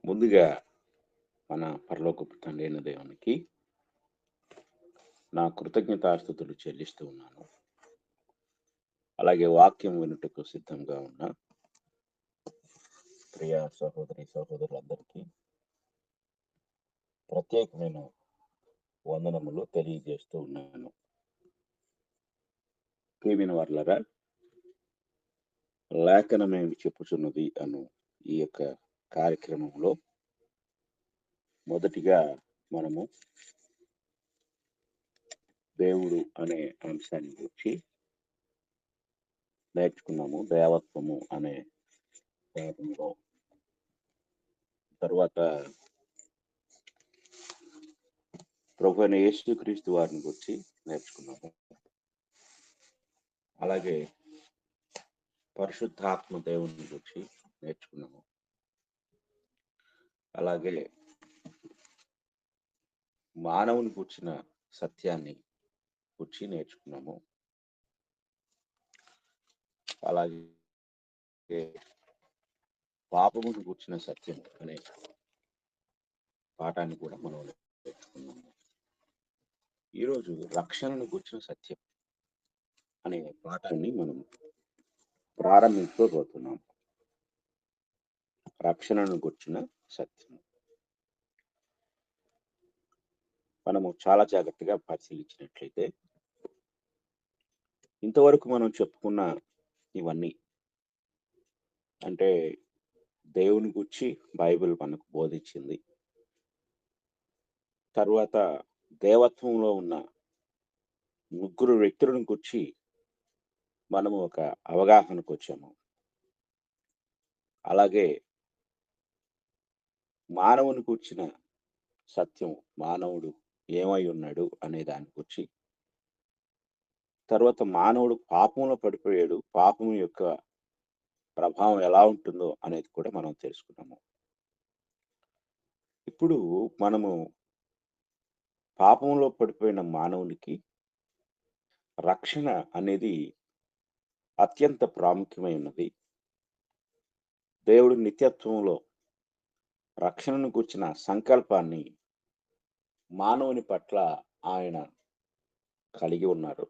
ముందుగా మన పరలోకపు తండ్రి అయిన దేవునికి నా కృతజ్ఞతాస్తుతులు చెల్లిస్తూ ఉన్నాను. అలాగే వాక్యం వినుటకు సిద్ధంగా ఉన్న ప్రియ సహోదరి సహోదరులందరికీ ప్రత్యేకమైన వందనములు తెలియజేస్తూ ఉన్నాను. ప్రియమైన వారలారా, లేఖనమేమి చెప్పుచున్నది అను ఈ యొక్క కార్యక్రమంలో మొదటిగా మనము దేవుడు అనే అంశాన్ని గురించి నేర్చుకున్నాము. దేవత్వము అనే భాగంలో తర్వాత ప్రభు అయిన యేసుక్రీస్తు వారిని గురించి నేర్చుకున్నాము. అలాగే పరిశుద్ధాత్మ దేవుని గురించి నేర్చుకున్నాము. అలాగే మానవుని కూర్చిన సత్యాన్ని గురించి నేర్చుకున్నాము. అలాగే పాపమును కూర్చిన సత్యం అనే పాఠాన్ని కూడా మనం నేర్చుకున్నాము. ఈరోజు రక్షణను కూర్చిన సత్యం అనే పాఠాన్ని మనం ప్రారంభించబోతున్నాం. రక్షణను కూర్చిన సత్యం మనము చాలా జాగ్రత్తగా పరిశీలించినట్లయితే ఇంతవరకు మనం చెప్పుకున్న ఇవన్నీ అంటే దేవుని గురించి బైబిల్ మనకు బోధించింది. తర్వాత దేవత్వంలో ఉన్న ముగ్గురు వ్యక్తులను గురించి మనము ఒక అవగాహనకు వచ్చాము. అలాగే మానవుని కూర్చిన సత్యం, మానవుడు ఏమై ఉన్నాడు అనే దాని గురించి, తర్వాత మానవుడు పాపంలో పడిపోయాడు, పాపం యొక్క ప్రభావం ఎలా ఉంటుందో అనేది కూడా మనం తెలుసుకున్నాము. ఇప్పుడు మనము పాపంలో పడిపోయిన మానవునికి రక్షణ అనేది అత్యంత ప్రాముఖ్యమై ఉన్నది. దేవుడు నిత్యత్వంలో రక్షణను కూర్చిన సంకల్పాన్ని మానవుని పట్ల ఆయన కలిగి ఉన్నారు.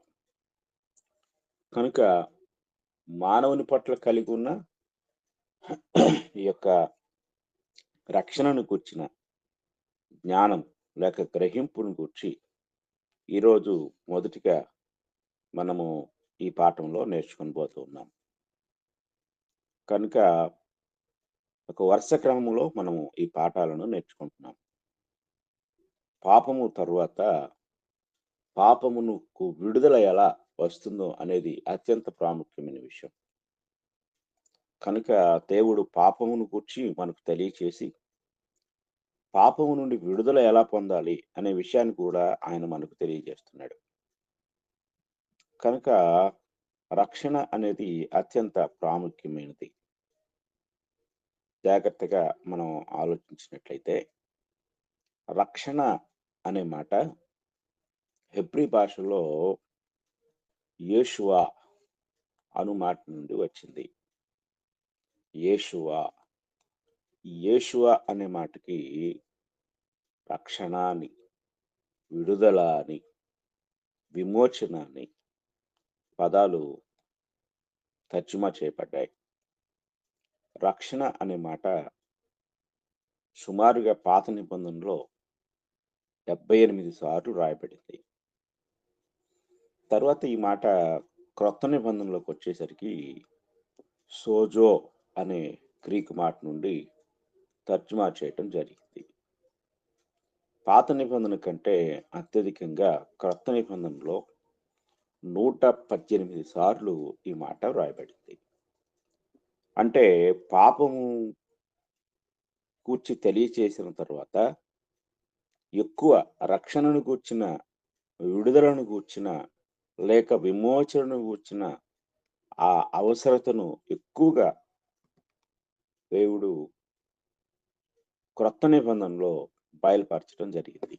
కనుక మానవుని పట్ల కలిగి ఉన్న ఈ యొక్క రక్షణను కూర్చిన జ్ఞానం లేక గ్రహింపును గూర్చి ఈరోజు మొదటిగా మనము ఈ పాఠంలో నేర్చుకొని పోతూ ఉన్నాం. కనుక ఒక వరుస క్రమంలో మనము ఈ పాఠాలను నేర్చుకుంటున్నాం. పాపము తరువాత పాపమునకు విడుదల ఎలా వస్తుందో అనేది అత్యంత ప్రాముఖ్యమైన విషయం. కనుక దేవుడు పాపమును గూర్చి మనకు తెలియచేసి పాపము నుండి విడుదల ఎలా పొందాలి అనే విషయాన్ని కూడా ఆయన మనకు తెలియజేస్తున్నాడు. కనుక రక్షణ అనేది అత్యంత ప్రాముఖ్యమైనది. జాగ్రత్తగా మనం ఆలోచించినట్లయితే రక్షణ అనే మాట హెబ్రీ భాషలో యేషువా అను మాట నుండి వచ్చింది. యేషువా యేషువా అనే మాటకి రక్షణ అని, విడుదల అని, విమోచన అని పదాలు తర్జుమా చేయబడ్డాయి. రక్షణ అనే మాట సుమారుగా పాత నిబంధనలో 78 సార్లు రాయబడింది. తర్వాత ఈ మాట క్రొత్త నిబంధనలోకి వచ్చేసరికి సోజో అనే గ్రీకు మాట నుండి తర్జుమా చేయటం జరిగింది. పాత నిబంధన కంటే అత్యధికంగా క్రొత్త నిబంధనలో 118 సార్లు ఈ మాట వ్రాయబడింది. అంటే పాపము గూర్చి తెలియచేసిన తర్వాత ఎక్కువ రక్షణను గూర్చిన, విడుదలను గూర్చిన లేక విమోచనను గూర్చిన ఆ అవసరతను ఎక్కువగా దేవుడు క్రొత్త నిబంధనలో బయలుపరచడం జరిగింది.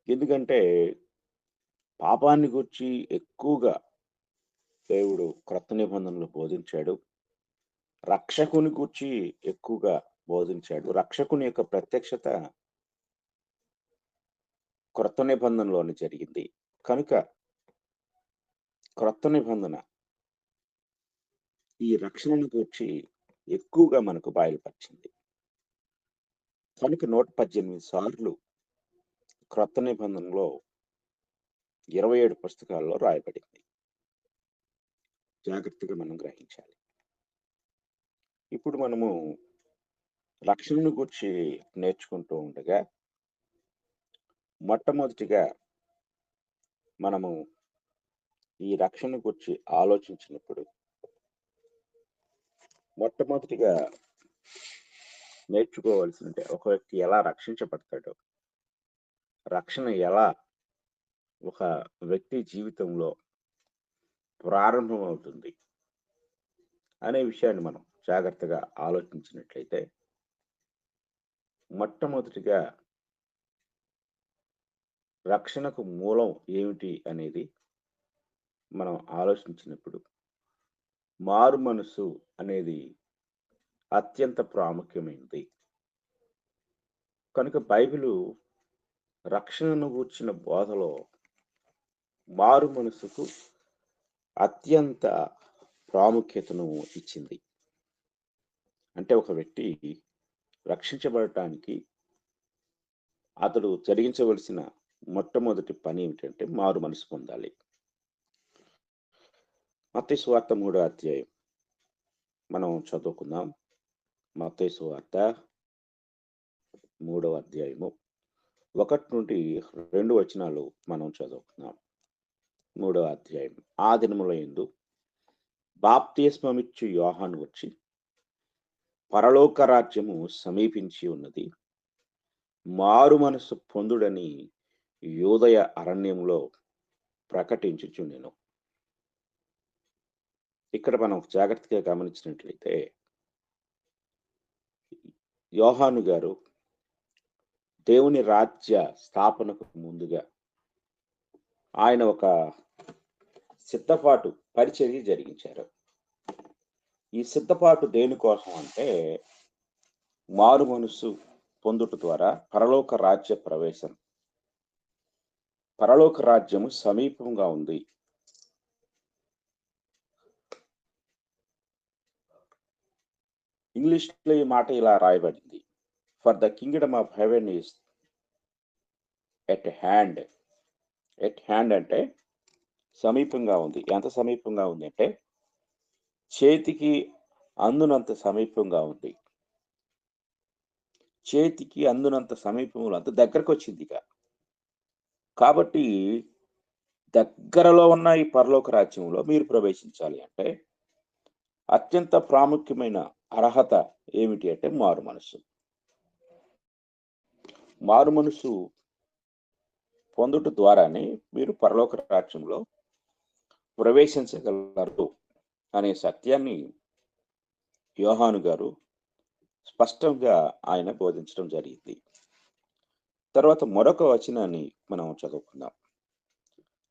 ఎందుకంటే పాపాన్ని గూర్చి ఎక్కువగా దేవుడు క్రొత్త నిబంధనలో బోధించాడు. రక్షకుని గూర్చి ఎక్కువగా బోధించాడు. రక్షకుని యొక్క ప్రత్యక్షత క్రొత్త నిబంధనలోనే జరిగింది. కనుక క్రొత్త నిబంధన ఈ రక్షణను గూర్చి ఎక్కువగా మనకు బయలుపరిచింది. కనుక 118 సార్లు క్రొత్త నిబంధనలో 27 పుస్తకాల్లో రాయబడింది. జాగ్రత్తగా మనం గ్రహించాలి. ఇప్పుడు మనము రక్షణను గూర్చి నేర్చుకుంటూ ఉండగా మొట్టమొదటిగా మనము ఈ రక్షణ గురించి ఆలోచించినప్పుడు మొట్టమొదటిగా నేర్చుకోవాల్సిందే ఒక వ్యక్తి ఎలా రక్షించబడతాడో, రక్షణ ఎలా ఒక వ్యక్తి జీవితంలో ప్రారంభమవుతుంది అనే విషయాన్ని మనం జాగ్రత్తగా ఆలోచించినట్లయితే మొట్టమొదటిగా రక్షణకు మూలం ఏమిటి అనేది మనం ఆలోచించినప్పుడు మారు మనసు అనేది అత్యంత ప్రాముఖ్యమైనది. కనుక బైబిలు రక్షణను గూర్చిన బోధలో మారు మనసుకు అత్యంత ప్రాముఖ్యతను ఇచ్చింది. అంటే ఒక వ్యక్తి రక్షించబడటానికి అతడు జరిగించవలసిన మొట్టమొదటి పని ఏమిటంటే మారు మనసు పొందాలి. మత్తయి సువార్త 3వ అధ్యాయం మనం చదువుకుందాం. మత్తయి సువార్త 3వ అధ్యాయము 1 నుండి 2 వచనాలు మనం చదువుకుందాం. 3వ అధ్యాయం. ఆ దినముల యందు బాప్తిస్మమిచ్చు యోహాను వచ్చి పరలోక రాజ్యము సమీపించి ఉన్నది, మారు మనసు పొందుడని యూదయ అరణ్యంలో ప్రకటించుచుండెను. ఇక్కడ మనం జాగ్రత్తగా గమనించినట్లయితే యోహాను గారు దేవుని రాజ్య స్థాపనకు ముందుగా ఆయన ఒక సిద్ధపాటు పరిచర్య జరిగించారు. ఈ సిద్ధపాటు దేనికోసం అంటే మారు మనసు పొందుట ద్వారా పరలోక రాజ్య ప్రవేశం, పరలోక రాజ్యము సమీపంగా ఉంది. ఇంగ్లీష్లో ఈ మాట ఇలా రాయబడింది, for the Kingdom of haven is at hand. At hand అంటే సమీపంగా ఉంది. ఎంత సమీపంగా ఉంది అంటే చేతికి అందునంత సమీపంగా ఉంది. చేతికి అందునంత సమీపంలో అంత దగ్గరకు వచ్చింది. ఇక కాబట్టి దగ్గరలో ఉన్న ఈ పరలోక రాజ్యంలో మీరు ప్రవేశించాలి అంటే అత్యంత ప్రాముఖ్యమైన అర్హత ఏమిటి అంటే మారు మనసు. మారు మనసు పొందుట ద్వారానే మీరు పరలోక రాజ్యంలో ప్రవేశించగలరు అనే సత్యాన్ని యోహాను గారు స్పష్టంగా ఆయన బోధించడం జరిగింది. తర్వాత మరొక వచనాన్ని మనం చదువుకుందాం.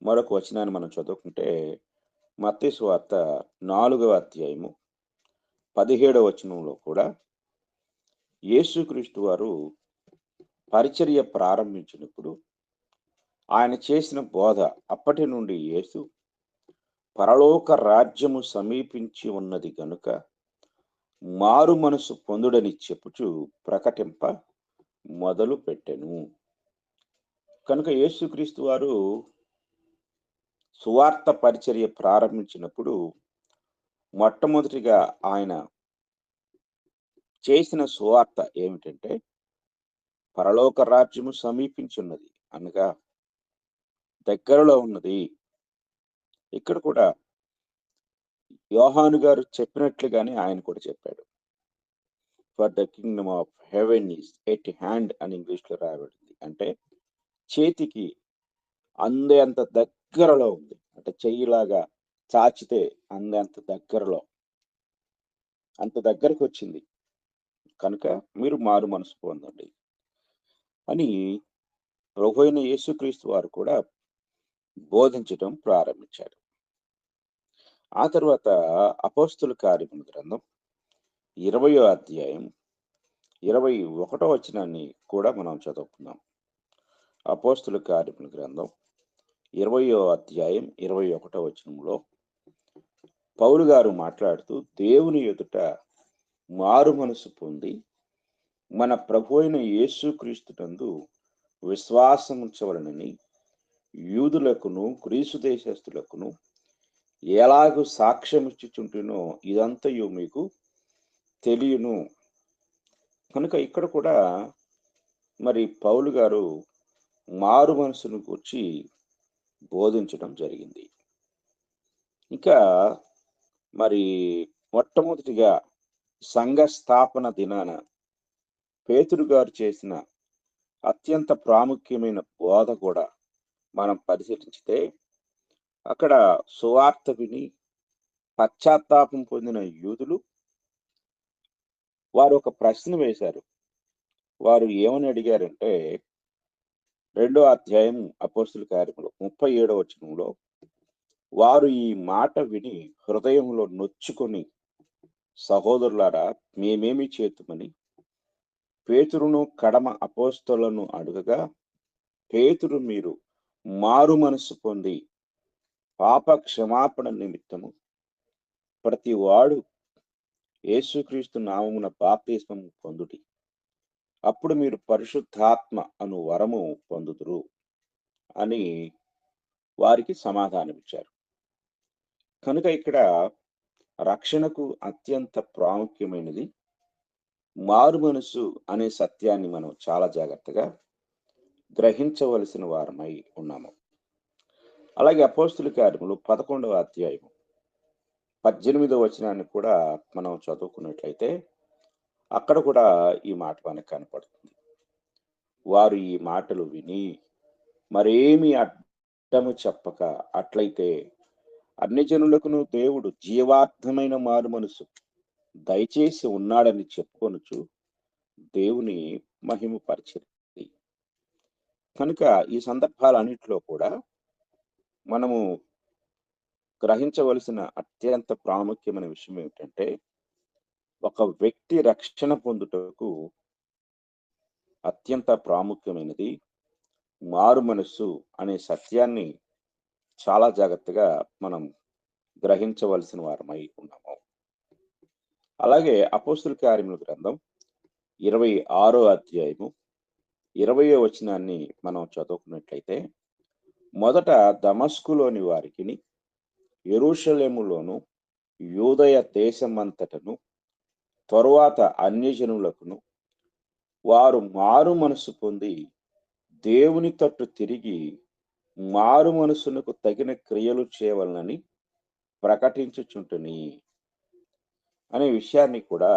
మరొక వచనాన్ని మనం చదువుకుంటే మత్తయి సువార్త 4వ అధ్యాయము 17వ వచనంలో కూడా యేసుక్రీస్తు వారు పరిచర్య ప్రారంభించినప్పుడు ఆయన చేసిన బోధ, అప్పటి నుండి యేసు పరలోక రాజ్యము సమీపించి ఉన్నది గనుక మారు మనసు పొందుడని చెప్పుచు ప్రకటింప మొదలు పెట్టెను. కనుక యేసుక్రీస్తు వారు సువార్త పరిచర్య ప్రారంభించినప్పుడు మొట్టమొదటిగా ఆయన చేసిన సువార్త ఏమిటంటే పరలోక రాజ్యము సమీపించున్నది అనగా దగ్గరలో ఉన్నది. ఇక్కడ కూడా యోహాను గారు చెప్పినట్లుగానే ఆయన కూడా చెప్పాడు, for the Kingdom of haven is at hand అని ఇంగ్లీష్లో రాయబడింది. అంటే చేతికి అందేంత దగ్గరలో ఉంది. అంటే చెయ్యిలాగా చాచితే అందేంత దగ్గరలో, అంత దగ్గరకు వచ్చింది. కనుక మీరు మారు మనసు పొందండి అని ప్రభువైన యేసుక్రీస్తు వారు కూడా బోధించడం ప్రారంభించాడు. ఆ తర్వాత అపోస్తుల కార్యముల గ్రంథం 20వ అధ్యాయం 21వ వచనాన్ని కూడా మనం చదువుకుందాం. అపోస్తుల కార్యముల గ్రంథం 20వ అధ్యాయం 21వ వచనంలో పౌలు గారు మాట్లాడుతూ, దేవుని ఎదుట మారు మనసు పొంది మన ప్రభు అయిన యేసుక్రీస్తునందు విశ్వాసముంచవలనని యూదులకును గ్రీసు దేశస్థులకును ఎలాగూ సాక్ష్యమిచ్చుచుంటునో ఇదంతయు మీకు తెలియను. కనుక ఇక్కడ కూడా మరి పౌలు గారు మారు మనసును గూర్చి బోధించడం జరిగింది. ఇంకా మరి మొట్టమొదటిగా సంఘ స్థాపన దినాన పేతురు గారు చేసిన అత్యంత ప్రాముఖ్యమైన బోధ కూడా మనం పరిశీలించితే, అక్కడ సువార్త విని పశ్చాత్తాపం పొందిన యూదులు వారు ఒక ప్రశ్న వేశారు. వారు ఏమని అడిగారంటే, 2వ అధ్యాయం అపోస్తుల కార్యములు 37వ వచనంలో, వారు ఈ మాట విని హృదయంలో నొచ్చుకొని, సహోదరులారా మేమేమి చేతుమని పేతురును కడమ అపోస్తలులను అడుగగా, పేతురు మీరు మారు మనసు పొంది పాప క్షమాపణ నిమిత్తము ప్రతి వాడు యేసుక్రీస్తు నామమున బాప్తిస్మము పొందుడి, అప్పుడు మీరు పరిశుద్ధాత్మ అను వరము పొందుదురు అని వారికి సమాధానమిచ్చారు. కనుక ఇక్కడ రక్షణకు అత్యంత ప్రాముఖ్యమైనది మారు మనసు అనే సత్యాన్ని మనం చాలా జాగ్రత్తగా గ్రహించవలసిన వారమై ఉన్నాము. అలాగే అపోస్తుల కార్యములు 11వ అధ్యాయం 18వ వచనాన్ని కూడా మనం చదువుకున్నట్లయితే, అక్కడ కూడా ఈ మాట మనకు కనపడుతుంది. వారు ఈ మాటలు విని మరేమి అడ్డము చెప్పక, అట్లయితే అన్ని జనులకును దేవుడు జీవార్థమైన మారు మనసు దయచేసి ఉన్నాడని చెప్పుకొనుచు దేవుని మహిమపరిచిరి. కనుక ఈ సందర్భాలన్నిటిలో కూడా మనము గ్రహించవలసిన అత్యంత ప్రాముఖ్యమైన విషయం ఏమిటంటే, ఒక వ్యక్తి రక్షణ పొందుటకు అత్యంత ప్రాముఖ్యమైనది మారు మనస్సు అనే సత్యాన్ని చాలా జాగ్రత్తగా మనం గ్రహించవలసిన వారమై ఉన్నాము. అలాగే అపోస్తుల కార్యముల గ్రంథం 26వ అధ్యాయము 20వ వచనాన్ని మనం చదువుకున్నట్లయితే, మొదట దమస్కులోని వారికిని యెరూషలేములోను యూదయ దేశమంతటను తరువాత అన్యజనులకును వారు మారు మనసు పొంది దేవుని తట్టు తిరిగి మారు మనసునకు తగిన క్రియలు చేయవలనని ప్రకటించుచుంటుని అనే విషయాన్ని కూడా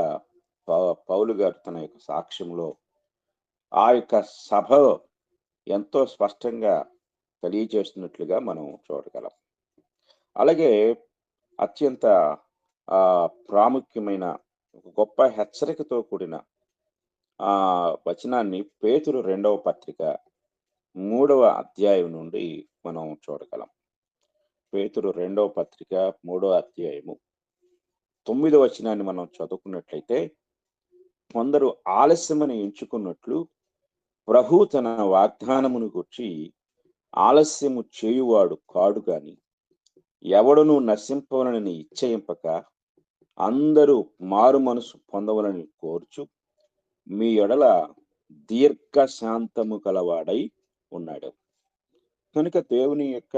పౌలు గారు తన యొక్క సాక్ష్యంలో ఆ యొక్క సభ ఎంతో స్పష్టంగా తెలియజేస్తున్నట్లుగా మనం చూడగలం. అలాగే అత్యంత ప్రాముఖ్యమైన గొప్ప హెచ్చరికతో కూడిన వచనాన్ని పేతురు 2వ పత్రిక 3వ అధ్యాయం నుండి మనం చూడగలం. పేతురు 2వ పత్రిక 3వ అధ్యాయము 9వ వచనాన్ని మనం చదువుకున్నట్లయితే, కొందరు ఆలస్యమని ఎంచుకున్నట్లు ప్రభు తన వాగ్దానమును గూర్చి ఆలస్యము చేయువాడు కాడు గాని ఎవడును నశింపవలనని ఇచ్చయింపక అందరూ మారు మనసు పొందవలని కోరుచు మీ ఎడల దీర్ఘ శాంతము గలవాడై ఉన్నాడు. కనుక దేవుని యొక్క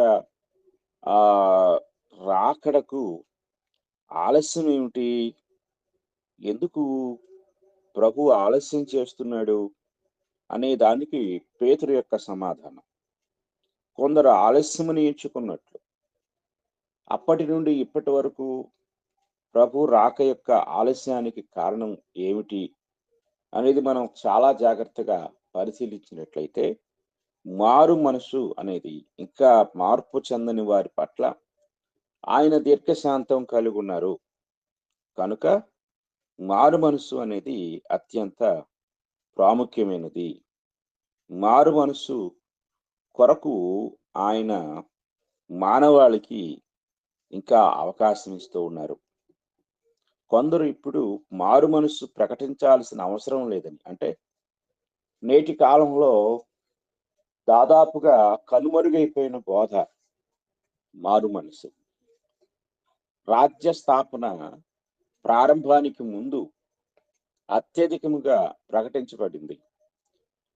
రాకడకు ఆలస్యం ఏమిటి? ఎందుకు ప్రభు ఆలస్యం చేస్తున్నాడు అనే దానికి పేతురు యొక్క సమాధానం, కొందరు ఆలస్యమని ఎంచుకున్నట్లు. అప్పటి నుండి ఇప్పటి వరకు ప్రభు రాక యొక్క ఆలస్యానికి కారణం ఏమిటి అనేది మనం చాలా జాగ్రత్తగా పరిశీలించినట్లయితే, మారు మనసు అనేది ఇంకా మార్పు చెందని వారి పట్ల ఆయన దీర్ఘశాంతం కలిగి ఉన్నారు. కనుక మారు మనసు అనేది అత్యంత ప్రాముఖ్యమైనది. మారు మనసు కొరకు ఆయన మానవాళికి ఇంకా అవకాశం ఇస్తూ ఉన్నారు. కొందరు ఇప్పుడు మారు మనస్సు ప్రకటించాల్సిన అవసరం లేదని, అంటే నేటి కాలంలో దాదాపుగా కనుమరుగైపోయిన బోధ మారు మనస్సు. రాజ్య స్థాపన ప్రారంభానికి ముందు అత్యధికముగా ప్రకటించబడింది.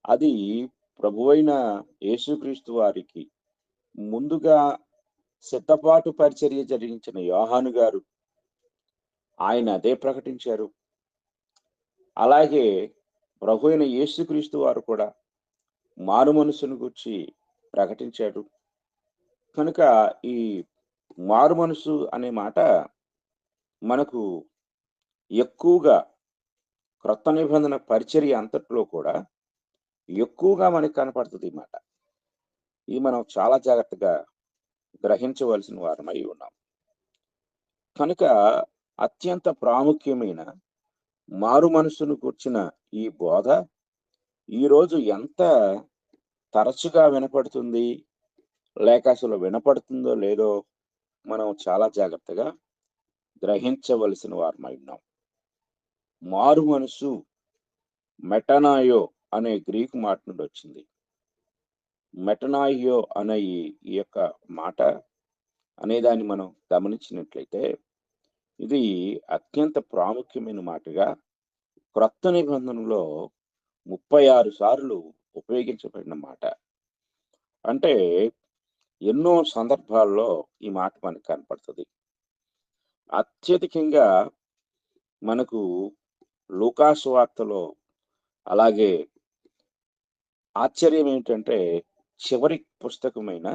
అది ప్రభువైన యేసుక్రీస్తు వారికి ముందుగా సిద్ధపాటు పరిచర్య జరిగించిన యోహాను గారు ఆయన అదే ప్రకటించారు. అలాగే ప్రభువైన యేసుక్రీస్తు వారు కూడా మారు మనస్సును గూర్చి ప్రకటించాడు. కనుక ఈ మారు మనస్సు అనే మాట మనకు ఎక్కువగా క్రొత్త నిబంధన పరిచర్య అంతట్లో కూడా ఎక్కువగా మనకు కనపడుతుంది ఈ మాట. ఇది మనం చాలా జాగ్రత్తగా గ్రహించవలసిన వారమై ఉన్నాం. కనుక అత్యంత ప్రాముఖ్యమైన మారు మనస్సును గూర్చిన ఈ బోధ ఈరోజు ఎంత తరచుగా వినపడుతుంది, లేక అసలు వినపడుతుందో లేదో మనం చాలా జాగ్రత్తగా గ్రహించవలసిన వారమై ఉన్నాం. మారు మనస్సు మెటనాయో అనే గ్రీకు మాట నుండి వచ్చింది. మెటనాయియో అనే ఈ యొక్క మాట అనేదాన్ని మనం గమనించినట్లయితే ఇది అత్యంత ప్రాముఖ్యమైన మాటగా క్రొత్త నిబంధనలో 36 సార్లు ఉపయోగించబడిన మాట. అంటే ఎన్నో సందర్భాల్లో ఈ మాట మనకు కనపడుతుంది. అత్యధికంగా మనకు లూకాసు వార్తలో, అలాగే ఆశ్చర్యం ఏంటంటే చివరి పుస్తకమైన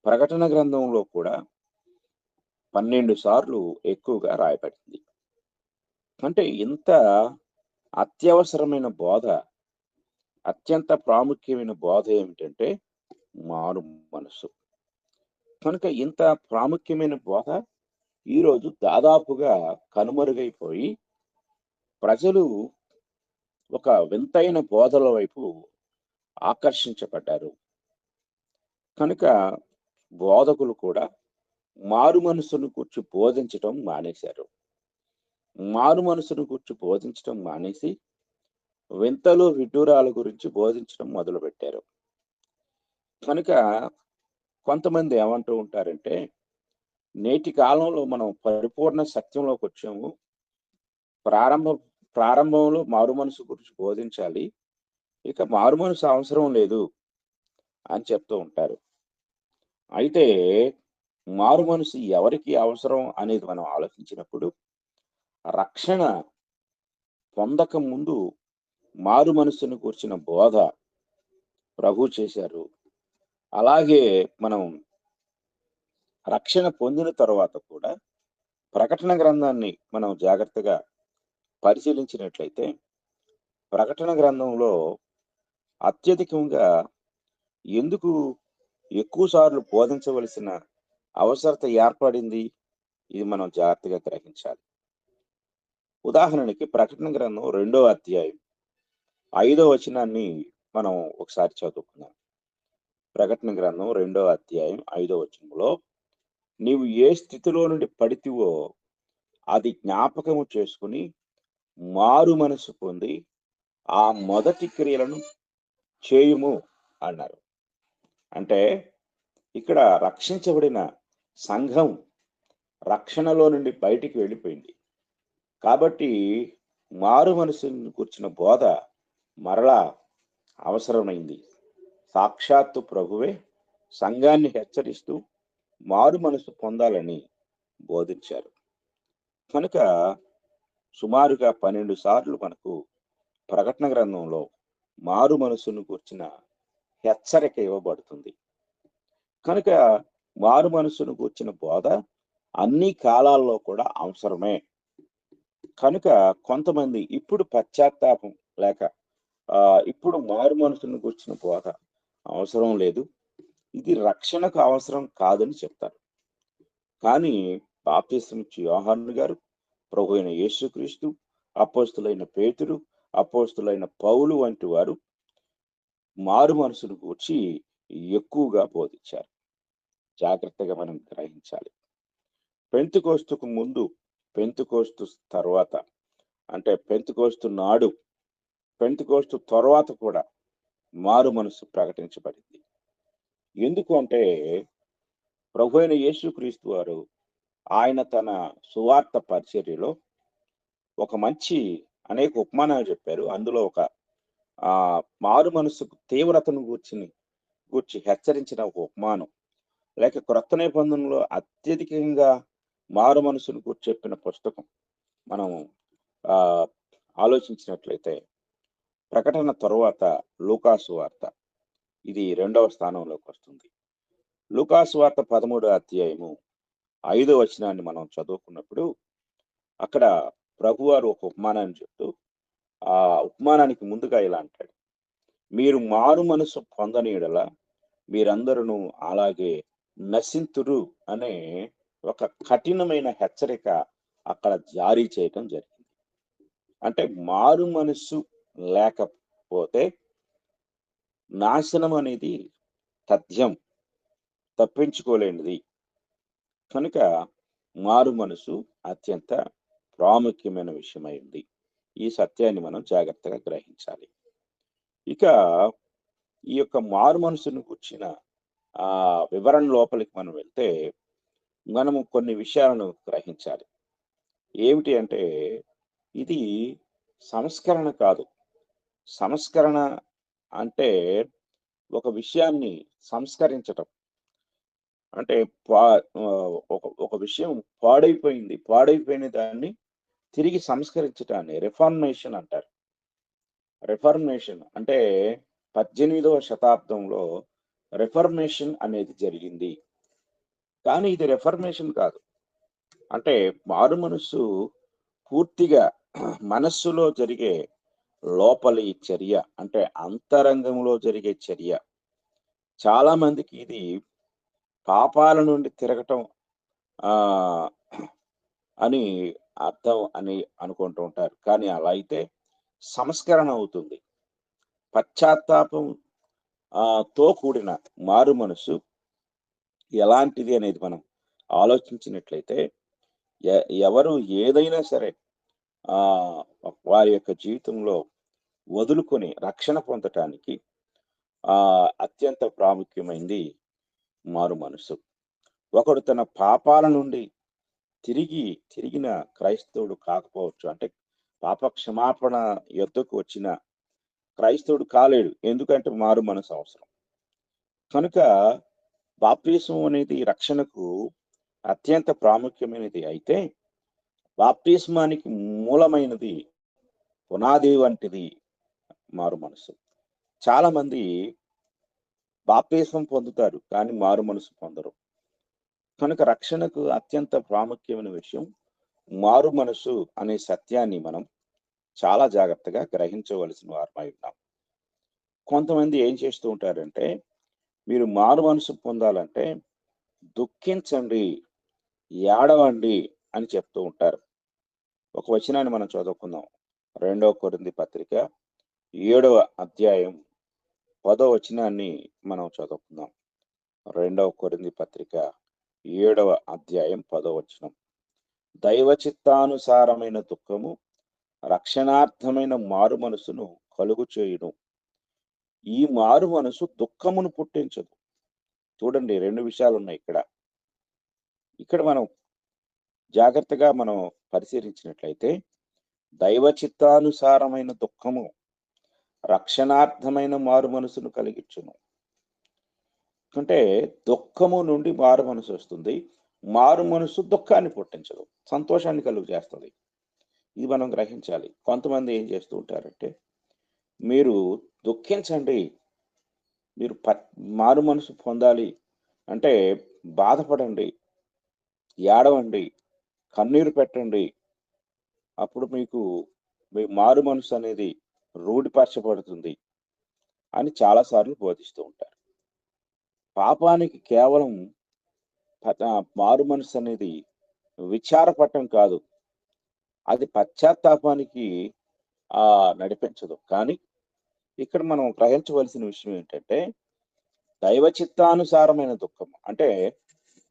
ప్రకటన గ్రంథంలో కూడా 12 సార్లు ఎక్కువగా రాయబడింది. అంటే ఇంత అత్యవసరమైన బోధ, అత్యంత ప్రాముఖ్యమైన బోధ ఏమిటంటే మారు మనస్సు. కనుక ఇంత ప్రాముఖ్యమైన బోధ ఈరోజు దాదాపుగా కనుమరుగైపోయి ప్రజలు ఒక వింతైన బోధల వైపు ఆకర్షించబడ్డారు. కనుక బోధకులు కూడా మారు మనస్సును గూర్చి బోధించటం మానేశారు. మారు మనస్సును గూర్చి బోధించటం మానేసి వింతలు విడ్డూరాల గురించి బోధించడం మొదలుపెట్టారు. కనుక కొంతమంది ఏమంటూ ఉంటారంటే, నేటి కాలంలో మనం పరిపూర్ణ సత్యంలోకి వచ్చాము. ప్రారంభం ప్రారంభంలో మారు మనసు గురించి బోధించాలి. ఇక మారు మనసు అవసరం లేదు అని చెప్తూ ఉంటారు. అయితే మారు మనసు ఎవరికి అవసరం అనేది మనం ఆలోచించినప్పుడు, రక్షణ పొందక ముందు మారు మనస్సును గూర్చిన బోధ ప్రభు చేశారు. అలాగే మనం రక్షణ పొందిన తరువాత కూడా ప్రకటన గ్రంథాన్ని మనం జాగ్రత్తగా పరిశీలించినట్లయితే, ప్రకటన గ్రంథంలో అత్యధికంగా ఎందుకు ఎక్కువ సార్లు బోధించవలసిన అవసరత ఏర్పడింది, ఇది మనం జాగ్రత్తగా గ్రహించాలి. ఉదాహరణకి ప్రకటన గ్రంథం 2వ అధ్యాయం 5వ వచనాన్ని మనం ఒకసారి చదువుకుందాం. ప్రకటన గ్రంథం 2వ అధ్యాయం 5వ వచనంలో, నీవు ఏ స్థితిలో నుండి పడితివో అది జ్ఞాపకము చేసుకుని మారు మనసు పొంది ఆ మొదటి క్రియలను చేయుము అన్నారు. అంటే ఇక్కడ రక్షించబడిన సంఘం రక్షణలో నుండి బయటికి వెళ్ళిపోయింది. కాబట్టి మారు మనసును కూర్చిన బోధ మరలా అవసరమైంది. సాక్షాత్తు ప్రభువే సంఘాన్ని హెచ్చరిస్తూ మారు మనసు పొందాలని బోధించారు. కనుక సుమారుగా 12 సార్లు మనకు ప్రకటన గ్రంథంలో మారు మనసును కూర్చిన హెచ్చరిక ఇవ్వబడుతుంది. కనుక మారు మనసును కూర్చిన బోధ అన్ని కాలాల్లో కూడా అవసరమే. కనుక కొంతమంది ఇప్పుడు పశ్చాత్తాపం లేక ఇప్పుడు మారు మనసును కూర్చిన బోధ అవసరం లేదు, ఇది రక్షణకు అవసరం కాదని చెప్తారు. కానీ బాప్తిస్మమిచ్చే యోహాను గారు, ప్రభువైన యేసుక్రీస్తు, అపోస్తులైన పేతురు, అపోస్తులైన పౌలు వంటి వారు మారు మనసును గూర్చి ఎక్కువగా బోధించారు. జాగ్రత్తగా మనం గ్రహించాలి. పెంతెకోస్తుకు ముందు పెంతెకోస్తు తర్వాత, అంటే పెంతెకోస్తు నాడు, పెంతెకోస్తు తర్వాత కూడా మారు మనసు ప్రకటించబడింది. ఎందుకు అంటే ప్రభువైన యేసుక్రీస్తు వారు ఆయన తన సువార్త పరిచర్యలో ఒక మంచి అనేక ఉపమానాలు చెప్పారు. అందులో ఒక మారు మనసుకు తీవ్రతను గూర్చి హెచ్చరించిన ఒక ఉపమానం, లేక క్రొత్త నిబంధనలో అత్యధికంగా మారు మనసును గూర్చి చెప్పిన పుస్తకం మనం ఆహ్, ఆలోచించినట్లయితే ప్రకటన తరువాత లూకాసు వార్త. ఇది రెండవ స్థానంలోకొస్తుంది. లూకాసు వార్త 13 అధ్యాయము 5 వచనాన్ని మనం చదువుకున్నప్పుడు అక్కడ ప్రభువారు ఒక ఉపమానాన్ని చెప్తూ, ఆ ఉపమానానికి ముందుగా ఇలా అంటాడు. మీరు మారు మనసు పొందని యెడల మీరందరును అలాగే నశింతురు అనే ఒక కఠినమైన హెచ్చరిక అక్కడ జారీ చేయటం జరిగింది. అంటే మారు మనస్సు లేకపోతే నాశనం అనేది తథ్యం, తప్పించుకోలేనిది. కనుక మారు మనసు అత్యంత ప్రాముఖ్యమైన విషయమై ఉంది. ఈ సత్యాన్ని మనం జాగ్రత్తగా గ్రహించాలి. ఇక ఈ యొక్క మారు మనసును గూర్చిన వివరణ లోపలికి మనం వెళ్తే, మనము కొన్ని విషయాలను గ్రహించాలి. ఏమిటి అంటే, ఇది సంస్కరణ కాదు. సంస్కరణ అంటే ఒక విషయాన్ని సంస్కరించటం. అంటే ఒక ఒక విషయం పాడైపోయింది. పాడైపోయిన దాన్ని తిరిగి సంస్కరించటాన్ని రిఫార్మేషన్ అంటారు. రిఫార్మేషన్ అంటే 18వ శతాబ్దంలో రిఫర్మేషన్ అనేది జరిగింది. కానీ ఇది రిఫర్మేషన్ కాదు. అంటే మారు మనస్సు పూర్తిగా మనస్సులో జరిగే లోపలి చర్య, అంటే అంతరంగంలో జరిగే చర్య. చాలా మందికి ఇది పాపాల నుండి తిరగటం ఆహ్, అని అర్థం అని అనుకుంటూ ఉంటారు. కానీ అలా అయితే సంస్కరణ అవుతుంది. పశ్చాత్తాపం తో కూడిన మారు మనసు ఎలాంటిది అనేది మనం ఆలోచించినట్లయితే, ఎ ఎవరు ఏదైనా సరే ఆహ్, వారి యొక్క జీవితంలో వదులుకొని రక్షణ పొందటానికి అత్యంత ప్రాముఖ్యమైనది మారు మనసు. ఒకడు తన పాపాల నుండి తిరిగిన క్రైస్తవుడు కాకపోవచ్చు. అంటే పాప క్షమాపణ యొద్దకు వచ్చిన క్రైస్తవుడు కాలేడు. ఎందుకంటే మారు మనసు అవసరం. కనుక బాప్తిస్మం అనేది రక్షణకు అత్యంత ప్రాముఖ్యమైనది అయితే, బాప్తిస్మానికి మూలమైనది, పునాది వంటిది మారు మనసు. చాలా మంది బాప్తిస్మం పొందుతారు, కానీ మారు మనసు పొందరు. కనుక రక్షణకు అత్యంత ప్రాముఖ్యమైన విషయం మారు మనసు అనే సత్యాన్ని మనం చాలా జాగ్రత్తగా గ్రహించవలసిన వారమై ఉన్నాం. కొంతమంది ఏం చేస్తూ ఉంటారంటే, మీరు మారు మనసు పొందాలంటే దుఃఖించండి, ఏడవండి అని చెప్తూ ఉంటారు. ఒక వచనాన్ని మనం చదువుకుందాం. 2 కొరింథీ పత్రిక 7వ అధ్యాయం 10వ వచనాన్ని మనం చదువుకుందాం. 2 కొరింథీ పత్రిక 7వ అధ్యాయం 10వ వచనం. దైవ చిత్తానుసారమైన దుఃఖము రక్షణార్థమైన మారు మనసును కలుగు చేయును. ఈ మారు మనసు దుఃఖమును పుట్టించదు. చూడండి, 2 విషయాలున్నాయి ఇక్కడ. ఇక్కడ మనం జాగ్రత్తగా మనం పరిశీలించినట్లయితే, దైవ చిత్తానుసారమైన దుఃఖము రక్షణార్థమైన మారు మనసును కలిగించును. అంటే దుఃఖము నుండి మారు మనసు వస్తుంది. మారు మనసు దుఃఖాన్ని పుట్టించదు, సంతోషాన్ని కలుగు చేస్తుంది. ఇది మనం గ్రహించాలి. కొంతమంది ఏం చేస్తూ ఉంటారంటే, మీరు దుఃఖించండి, మీరు మారు మనసు పొందాలి అంటే బాధపడండి, ఏడవండి, కన్నీరు పెట్టండి. అప్పుడు మీకు మీ మారు మనసు అనేది రూఢిపరచబడుతుంది అని చాలా సార్లు బోధిస్తూ ఉంటారు. పాపానికి కేవలం మారు మనసు అనేది విచారపడటం కాదు. అది పశ్చాత్తాపానికి నడిపించదు. కానీ ఇక్కడ మనం గ్రహించవలసిన విషయం ఏంటంటే, దైవ చిత్తానుసారమైన దుఃఖం అంటే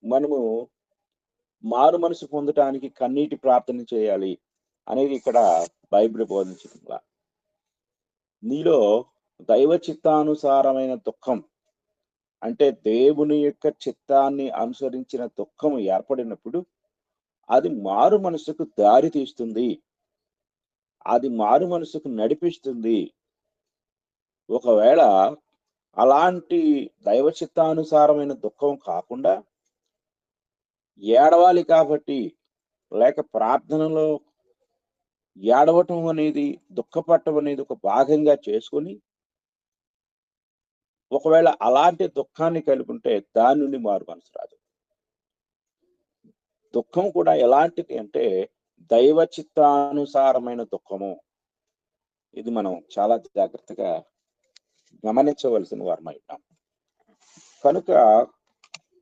మనము మారు మనసు పొందటానికి కన్నీటి ప్రార్థన చేయాలి అనేది ఇక్కడ బైబిల్ బోధించిందిలా. నీలో దైవ చిత్తానుసారమైన దుఃఖం అంటే దేవుని యొక్క చిత్తాన్ని అనుసరించిన దుఃఖం ఏర్పడినప్పుడు అది మారు మనసుకు దారి తీస్తుంది. అది మారు మనసుకు నడిపిస్తుంది. ఒకవేళ అలాంటి దైవ చిత్తానుసారమైన దుఃఖం కాకుండా ఏడవాలి కాబట్టి లేక ప్రార్థనలో ఏడవటం అనేది, దుఃఖపడటం అనేది ఒక భాగంగా చేసుకొని, ఒకవేళ అలాంటి దుఃఖాన్ని కలిగుంటే దాని నుండి మారు మనసు రాదు. దుఃఖం కూడా ఎలాంటిది అంటే దైవ చిత్తానుసారమైన దుఃఖము. ఇది మనం చాలా జాగ్రత్తగా గమనించవలసిన వారమై ఉన్నాం. కనుక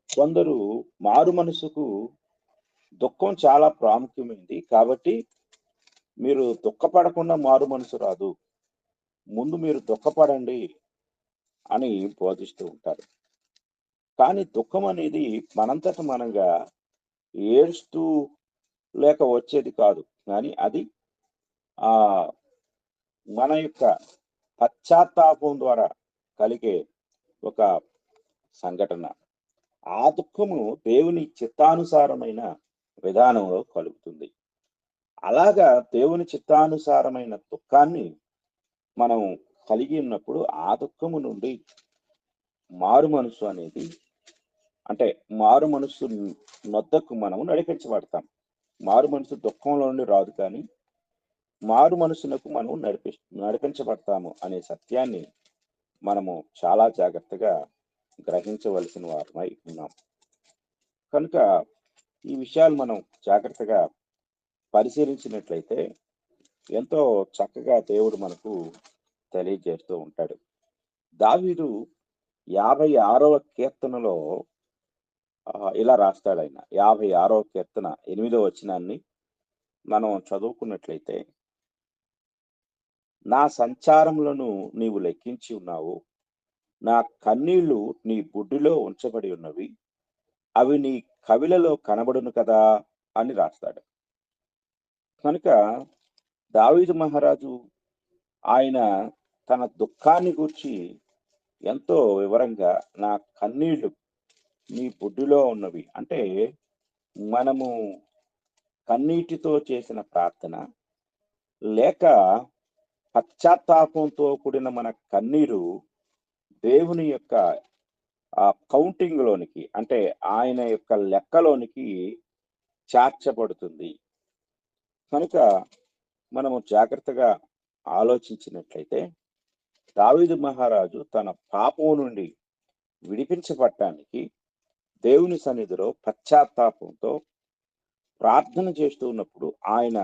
కొందరు మారు మనసుకు దుఃఖం చాలా ప్రాముఖ్యమైనది. కాబట్టి మీరు దుఃఖపడకుండా మారు మనసు రాదు. ముందు మీరు దుఃఖపడండి అని బోధిస్తూ ఉంటారు. కానీ దుఃఖం అనేది మనంతట మనంగా ఏడుస్తూ లేక వచ్చేది కాదు. కానీ అది ఆ మన యొక్క పశ్చాత్తాపం ద్వారా కలిగే ఒక సంఘటన. ఆ దుఃఖము దేవుని చిత్తానుసారమైన విధానంలో కలుగుతుంది. అలాగా దేవుని చిత్తానుసారమైన దుఃఖాన్ని మనం కలిగి ఉన్నప్పుడు ఆ దుఃఖము నుండి మారు మనసు అనేది అంటే మారు మనసు నొద్దకు మనం నడిపించబడతాం. మారు మనసు దుఃఖంలో నుండి రాదు కానీ మారు మనసునకు మనం నడిపించబడతాము అనే సత్యాన్ని మనము చాలా జాగ్రత్తగా గ్రహించవలసిన వారమై ఉన్నాం. కనుక ఈ విషయాలు మనం జాగ్రత్తగా పరిశీలించినట్లయితే ఎంతో చక్కగా దేవుడు మనకు తెలియజేస్తూ ఉంటాడు. దావీదు 56వ కీర్తనలో ఇలా రాస్తాడు ఆయన. 56వ కీర్తన 8వ వచనాన్ని మనం చదువుకున్నట్లయితే, నా సంచారములను నీవు లెక్కించి ఉన్నావు, నా కన్నీళ్లు నీ బుడ్డిలో ఉంచబడి ఉన్నవి, అవి నీ కవిలలో కనబడును కదా అని రాస్తాడు. కనుక దావీదు మహారాజు ఆయన తన దుఃఖాన్ని గూర్చి ఎంతో వివరంగా నా కన్నీళ్లు నీ బుడ్డిలో ఉన్నవి అంటే మనము కన్నీటితో చేసిన ప్రార్థన లేక పశ్చాత్తాపంతో కూడిన మన కన్నీరు దేవుని యొక్క కౌంటింగ్ లోనికి అంటే ఆయన యొక్క లెక్కలోనికి చేర్చబడుతుంది. కనుక మనము జాగ్రత్తగా ఆలోచించినట్లయితే దావీదు మహారాజు తన పాపం నుండి విడిపించబడటానికి దేవుని సన్నిధిలో పశ్చాత్తాపంతో ప్రార్థన చేస్తూ ఉన్నప్పుడు ఆయన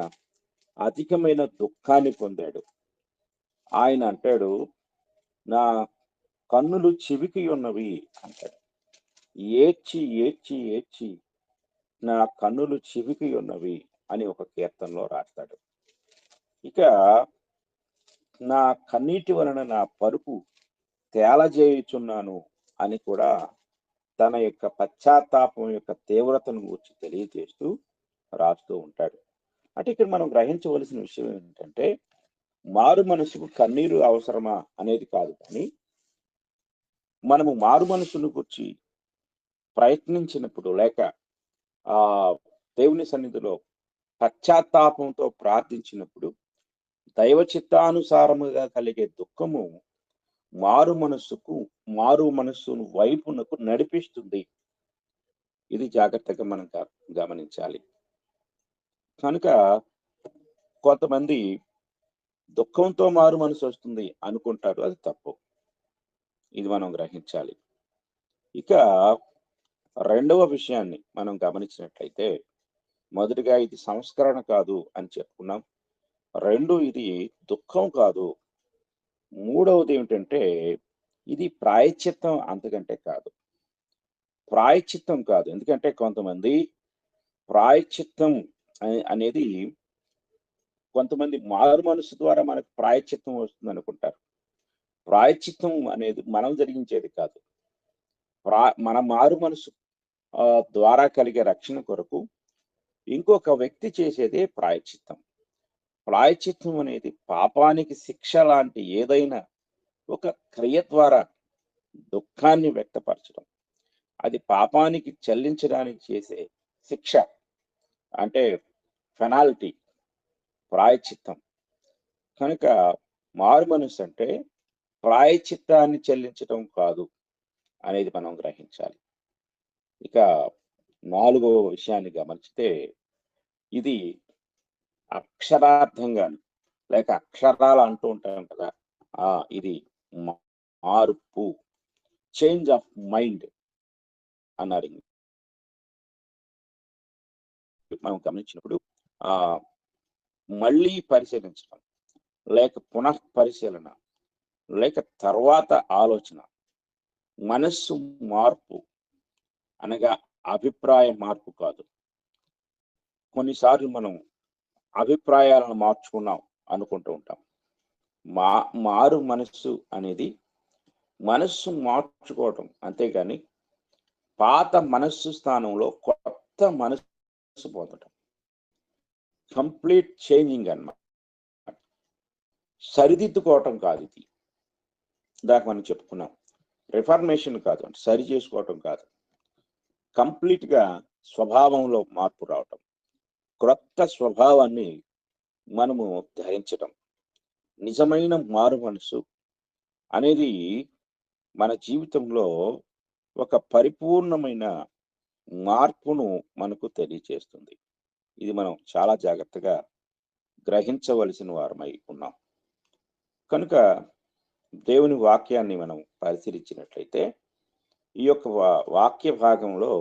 అధికమైన దుఃఖాన్ని పొందాడు. ఆయన అంటాడు, నా కన్నులు చివికి ఉన్నవి అంటాడు. ఏడ్చి ఏడ్చి ఏడ్చి నా కన్నులు చివికి ఉన్నవి అని ఒక కీర్తనలో రాస్తాడు. ఇక నా కన్నీటి వలన నా పరుపు తేలజేయుచున్నాను అని కూడా తన యొక్క పశ్చాత్తాపం యొక్క తీవ్రతను గురించి తెలియజేస్తూ రాస్తూ ఉంటాడు. అంటే ఇక్కడ మనం గ్రహించవలసిన విషయం ఏంటంటే మారు మనసుకు కన్నీరు అవసరమా అనేది కాదు, కానీ మనము మారు మనసును గురించి ప్రయత్నించినప్పుడు లేక ఆ దేవుని సన్నిధిలో పశ్చాత్తాపంతో ప్రార్థించినప్పుడు దైవ చిత్తానుసారముగా కలిగే దుఃఖము మారు మనస్సును వైపునకు నడిపిస్తుంది. ఇది జాగ్రత్తగా మనం గమనించాలి. కనుక కొంతమంది దుఃఖంతో మారు మనసు వస్తుంది అనుకుంటారు, అది తప్పు. ఇది మనం గ్రహించాలి. ఇక రెండవ విషయాన్ని మనం గమనించినట్లయితే, మొదటిగా ఇది సంస్కరణ కాదు అని చెప్పుకున్నాం. రెండు, ఇది దుఃఖం కాదు. మూడవది ఏమిటంటే ఇది ప్రాయశ్చిత్తం అంతకంటే కాదు. ప్రాయశ్చిత్తం కాదు. ఎందుకంటే కొంతమంది ప్రాయశ్చిత్తం అనేది కొంతమంది మారు మనసు ద్వారా మనకు ప్రాయశ్చిత్తం వస్తుంది అనుకుంటారు. ప్రాయశ్చిత్తం అనేది మనం జరిగించేది కాదు. మన మారు మనసు ద్వారా కలిగే రక్షణ కొరకు ఇంకొక వ్యక్తి చేసేదే ప్రాయశ్చిత్తం. ప్రాయశ్చిత్తం అనేది పాపానికి శిక్ష లాంటి ఏదైనా ఒక క్రియ ద్వారా దుఃఖాన్ని వ్యక్తపరచడం. అది పాపానికి చెల్లించడానికి చేసే శిక్ష. అంటే పెనాల్టీ, ప్రాయశ్చిత్తం. కనుక మారుమనస్సు అంటే ప్రాయశ్చిత్తాన్ని చెల్లించటం కాదు అనేది మనం గ్రహించాలి. ఇక నాలుగవ విషయాన్ని గమనిస్తే ఇది అక్షరార్థంగాను లేక అక్షరాలు అంటూ ఉంటాం కదా! ఇది మార్పు, చేంజ్ ఆఫ్ మైండ్ అన్నారు. మనం గమనించినప్పుడు మళ్ళీ పరిశీలించడం, లేక పునః పరిశీలన, లేక తర్వాత ఆలోచన, మనస్సు మార్పు అనగా అభిప్రాయ మార్పు కాదు. కొన్నిసార్లు మనం అభిప్రాయాలను మార్చుకున్నాం అనుకుంటూ ఉంటాం. మారు మనస్సు అనేది మనస్సు మార్చుకోవటం, అంతేగాని పాత మనస్సు స్థానంలో కొత్త మనస్సు పొందటం. కంప్లీట్ చేంజింగ్ అన్నమాట. సరిదిద్దుకోవటం కాదు ఇది. ఇందాక మనం చెప్పుకున్నాం, రిఫర్మేషన్ కాదు, అంటే సరి చేసుకోవటం కాదు. కంప్లీట్ గా స్వభావంలో మార్పు రావటం, క్రొత్త స్వభావాన్ని మనము ధరించటం. నిజమైన మారు మనసు అనేది మన జీవితంలో ఒక పరిపూర్ణమైన మార్పును మనకు తెలియచేస్తుంది. ఇది మనం చాలా జాగ్రత్తగా గ్రహించవలసిన వారమై ఉన్నాం. కనుక దేవుని వాక్యాన్ని మనం పరిశీలించినట్లయితే ఈ యొక్క వాక్య భాగంలో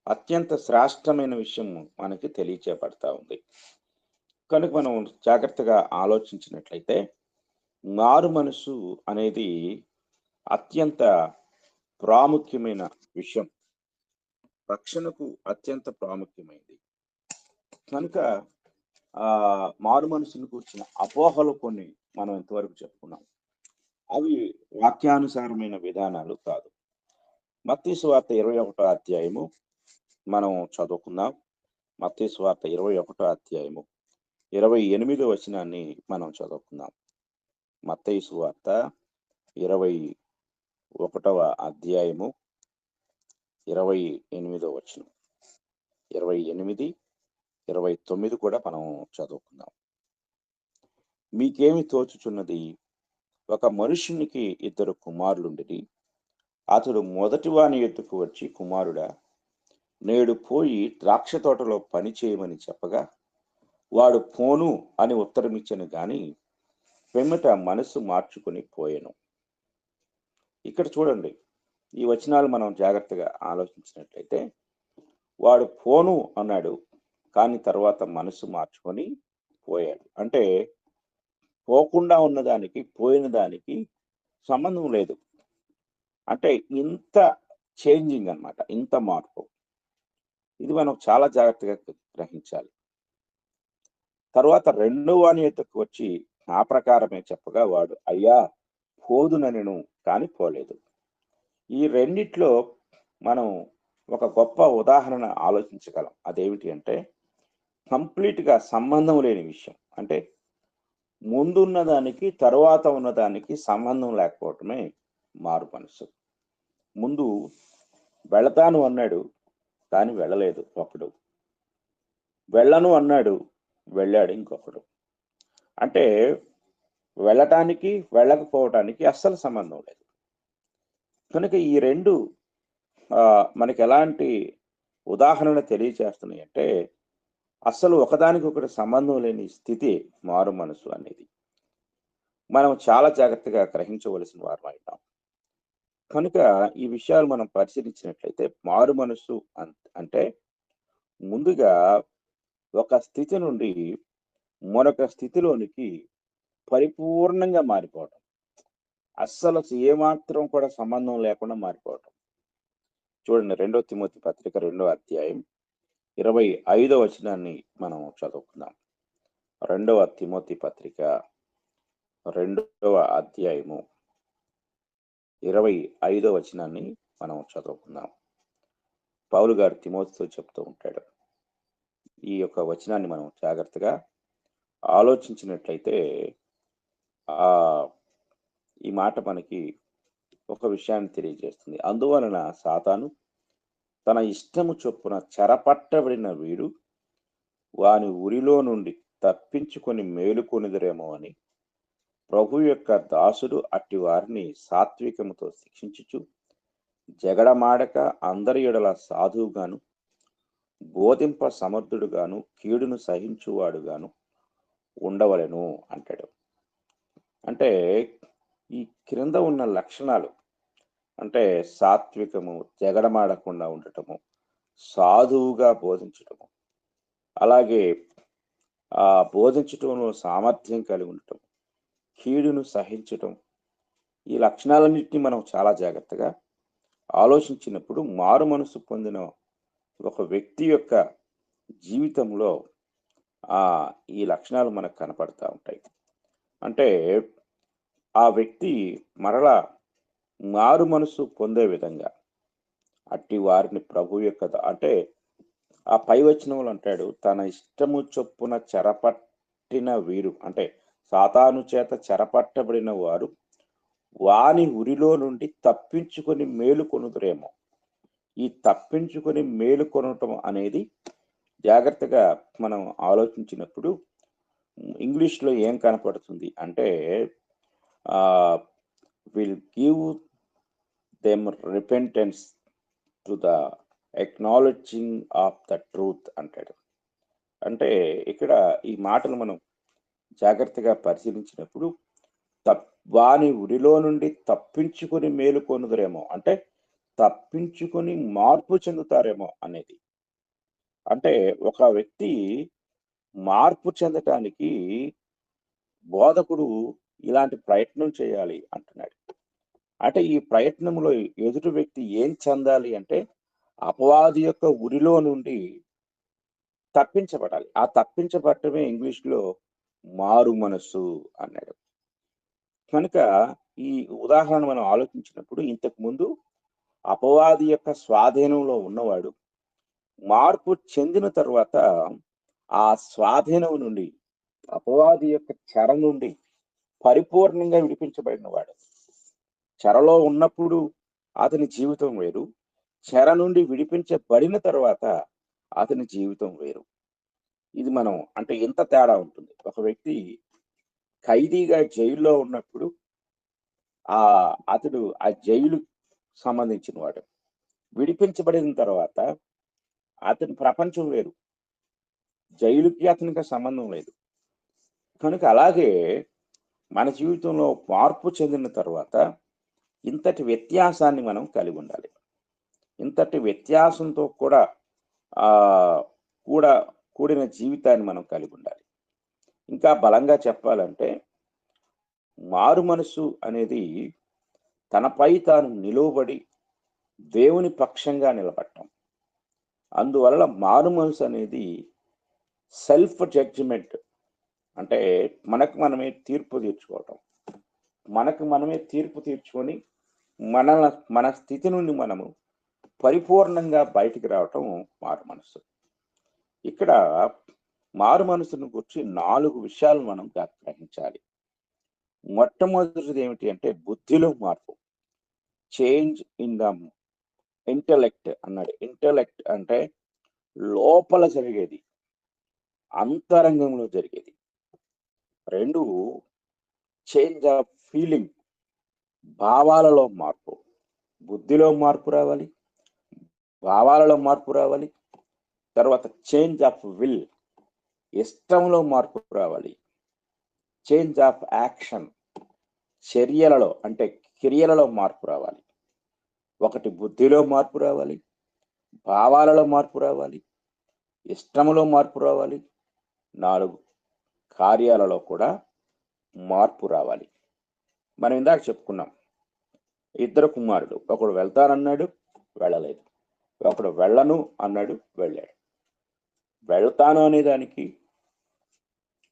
అత్యంత శ్రేష్టమైన విషయం మనకి తెలియచేయబడతా ఉంది. కనుక మనం జాగ్రత్తగా ఆలోచించినట్లయితే మారు మనసు అనేది అత్యంత ప్రాముఖ్యమైన విషయం, రక్షణకు అత్యంత ప్రాముఖ్యమైనది. కనుక మారు మనసును కూర్చిన అపోహలు కొన్ని మనం ఇంతవరకు చెప్పుకున్నాం. అవి వాక్యానుసారమైన విధానాలు కాదు. మత్తయి సువార్త 21వ అధ్యాయము మనం చదువుకుందాం. మత్తయి సువార్త 21వ అధ్యాయము 28వ వచనాన్ని మనం చదువుకుందాం. మత్తయి సువార్త 21వ అధ్యాయము 28వ వచనం, 28, 29 కూడా మనం చదువుకుందాం. మీకేమి తోచుచున్నది? ఒక మనుషునికి 2 కుమారులుండిరి. అతడు మొదటి వాని ఎద్దుకు వచ్చి, కుమారుడా, నేడు పోయి ద్రాక్ష తోటలో పని చేయమని చెప్పగా వాడు పోను అని ఉత్తరమిచ్చను గాని వెమ్మట మనసు మార్చుకుని పోయెను. ఇక్కడ చూడండి, ఈ వచనాలు మనం జాగ్రత్తగా ఆలోచించినట్లయితే వాడు పోను అన్నాడు, కానీ తర్వాత మనసు మార్చుకొని పోయాడు. అంటే పోకుండా ఉన్నదానికి పోయిన దానికి సంబంధం లేదు. అంటే ఇంత చేంజింగ్ అన్నమాట, ఇంత మార్పు. ఇది మనం చాలా జాగ్రత్తగా గ్రహించాలి. తర్వాత రెండో వాని యొద్దకు వచ్చి ఆ ప్రకారమే చెప్పగా వాడు, అయ్యా పోదుననెను, కానీ పోలేదు. ఈ రెండిట్లో మనం ఒక గొప్ప ఉదాహరణ ఆలోచించగలం. అదేమిటి అంటే కంప్లీట్ గా సంబంధం లేని విషయం. అంటే ముందున్న దానికి తరువాత ఉన్నదానికి సంబంధం లేకపోవటమే మారు మనసు. ముందు వెళతాను అన్నాడు, కానీ వెళ్ళలేదు ఒకడు. వెళ్ళను అన్నాడు, వెళ్ళాడు ఇంకొకడు. అంటే వెళ్ళటానికి వెళ్ళకపోవటానికి అస్సలు సంబంధం లేదు. కనుక ఈ రెండు మనకి ఎలాంటి ఉదాహరణ తెలియచేస్తున్నాయి అంటే అస్సలు ఒకదానికొకటి సంబంధం లేని స్థితి మారు మనసు అనేది. మనం చాలా జాగ్రత్తగా గ్రహించవలసిన వారం అయినాం. కనుక ఈ విషయాలు మనం పరిశీలించినట్లయితే మారు మనసు అంటే ముందుగా ఒక స్థితి నుండి మరొక స్థితిలోనికి పరిపూర్ణంగా మారిపోవటం, అస్సలు ఏమాత్రం కూడా సంబంధం లేకుండా మారిపోవటం. చూడండి, 2 తిమోతి పత్రిక 2వ అధ్యాయం 25వ వచనాన్ని మనం చదువుకుందాం. 2వ తిమోతి పత్రిక 2వ అధ్యాయము 25వ వచనాన్ని మనం చదువుకుందాం. పౌలు గారు తిమోతితో చెప్తూ ఉంటాడు, ఈ యొక్క వచనాన్ని మనం జాగ్రత్తగా ఆలోచించినట్లయితే ఆ ఈ మాట మనకి ఒక విషయాన్ని తెలియజేస్తుంది. అందువలన సాతాను తన ఇష్టము చొప్పున చెరపట్టబడిన వీడు వాని ఉరిలో నుండి తప్పించుకొని మేలుకొనుదురేమో అని ప్రభు యొక్క దాసుడు అట్టి వారిని సాత్వికముతో శిక్షించుచు జగడమాడక అందరి ఎడల సాధువుగాను బోధింప సమర్థుడుగాను కీడును సహించువాడుగాను ఉండవలెను అంటాడు. అంటే ఈ క్రింద ఉన్న లక్షణాలు అంటే సాత్వికము, జగడమాడకుండా ఉండటము, సాధువుగా బోధించటము, అలాగే బోధించటంలో సామర్థ్యం కలిగి ఉండటం, కీడును సహించటం, ఈ లక్షణాలన్నింటినీ మనం చాలా జాగ్రత్తగా ఆలోచించినప్పుడు మారు మనసు పొందిన ఒక వ్యక్తి యొక్క జీవితంలో ఈ లక్షణాలు మనకు కనపడతా ఉంటాయి. అంటే ఆ వ్యక్తి మరలా మారు మనసు పొందే విధంగా అట్టి వారిని ప్రభు యొక్క అంటే ఆ పై వచనంలో అంటాడు, తన ఇష్టము చొప్పున చెరపట్టిన వీరు అంటే సాతాను చేత చెరపట్టబడిన వారు వాని ఉరిలో నుండి తప్పించుకొని మేలుకొనుదురేమో. ఈ తప్పించుకొని మేలుకొనటం అనేది జాగ్రత్తగా మనం ఆలోచించినప్పుడు ఇంగ్లీష్లో ఏం కనపడుతుంది అంటే will give them repentance to the acknowledging of the truth అంటాడు. అంటే ఇక్కడ ఈ మాటలు మనం జాగ్రత్తగా పరిశీలించినప్పుడు వాని ఉరిలో నుండి తప్పించుకొని మేలుకొనుదురేమో అంటే తప్పించుకొని మార్పు చెందుతారేమో అనేది. అంటే ఒక వ్యక్తి మార్పు చెందటానికి బోధకుడు ఇలాంటి ప్రయత్నం చేయాలి అంటున్నాడు. అంటే ఈ ప్రయత్నంలో ఎదుటి వ్యక్తి ఏం చెందాలి అంటే అపవాది యొక్క ఉరిలో నుండి తప్పించబడాలి. ఆ తప్పించబడటమే ఇంగ్లీష్లో మారు మనస్సు అన్నాడు. కనుక ఈ ఉదాహరణ మనం ఆలోచించినప్పుడు ఇంతకు ముందు అపవాది యొక్క స్వాధీనంలో ఉన్నవాడు మార్పు చెందిన తర్వాత ఆ స్వాధీనం నుండి అపవాది యొక్క చెర నుండి పరిపూర్ణంగా విడిపించబడిన వాడు. చెరలో ఉన్నప్పుడు అతని జీవితం వేరు, చెర నుండి విడిపించబడిన తర్వాత అతని జీవితం వేరు. ఇది మనం అంటే ఎంత తేడా ఉంటుంది. ఒక వ్యక్తి ఖైదీగా జైల్లో ఉన్నప్పుడు అతడు ఆ జైలు సంబంధించిన వాడు. విడిపించబడిన తర్వాత అతని ప్రపంచం వేరు, జైలుకి అతనికి సంబంధం లేదు. కనుక అలాగే మన జీవితంలో మార్పు చెందిన తర్వాత ఇంతటి వ్యత్యాసాన్ని మనం కలిగి ఉండాలి. ఇంతటి వ్యత్యాసంతో కూడా కూడిన జీవితాన్ని మనం కలిగి ఉండాలి. ఇంకా బలంగా చెప్పాలంటే మారు మనసు అనేది తనపై తాను నిలువబడి దేవుని పక్షంగా నిలబడటం. అందువల్ల మారు మనసు అనేది సెల్ఫ్ జడ్జిమెంట్ అంటే మనకు మనమే తీర్పు తీర్చుకోవటం. మనకు మనమే తీర్పు తీర్చుకొని మన స్థితి నుండి మనము పరిపూర్ణంగా బయటికి రావటం మారు మనసు. ఇక్కడ మారు మనసును గురించి 4 విషయాలు మనం గ్రహించాలి. మొట్టమొదటిది ఏమిటి అంటే బుద్ధిలో మార్పు, చేంజ్ ఇన్ ద ఇంటెలెక్ట్ అన్నాడు. ఇంటెలెక్ట్ అంటే లోపల జరిగేది, అంతరంగంలో జరిగేది. 2 చేంజ్ ఆఫ్ ఫీలింగ్, భావాలలో మార్పు. బుద్ధిలో మార్పు రావాలి, భావాలలో మార్పు రావాలి. తర్వాత చేంజ్ ఆఫ్ విల్, ఇష్టంలో మార్పు రావాలి. చేంజ్ ఆఫ్ యాక్షన్, చర్యలలో అంటే క్రియలలో మార్పు రావాలి. ఒకటి బుద్ధిలో మార్పు రావాలి, భావాలలో మార్పు రావాలి, ఇష్టములో మార్పు రావాలి. 4 కార్యాలలో కూడా మార్పు రావాలి. మనం ఇందాక చెప్పుకున్నాం, 2 కుమారుడు, ఒకడు వెళ్తానన్నాడు, వెళ్ళలేదు. ఒకడు వెళ్ళను అన్నాడు, వెళ్ళాడు. వెళ్తాను అనే దానికి